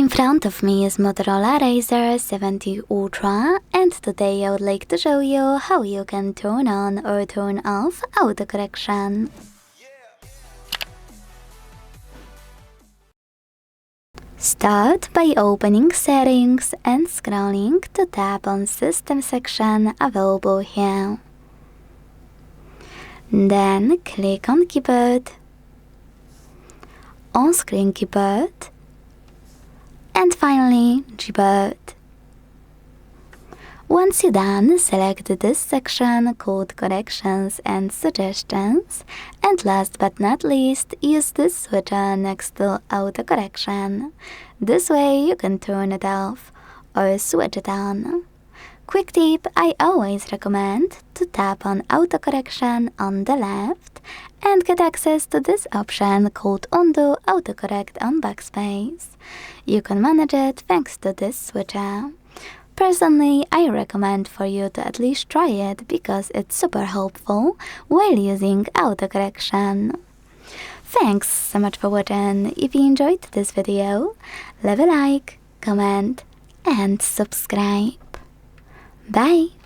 In front of me is Motorola Razr 70 Ultra, and today I would like to show you how you can turn on or turn off autocorrection. Start by opening Settings and scrolling to tap on System section available here. Then click on Keyboard, On-Screen Keyboard, and finally Gboard. Once you're done, select this section called Corrections and Suggestions, and last but not least, use this switcher next to Autocorrection. This way you can turn it off or switch it on. Quick tip, I always recommend to tap on Autocorrection on the left and get access to this option called Undo Autocorrect on backspace. You can manage it thanks to this switcher. Personally, I recommend for you to at least try it because it's super helpful while using autocorrection. Thanks so much for watching. If you enjoyed this video, leave a like, comment and subscribe. Bye!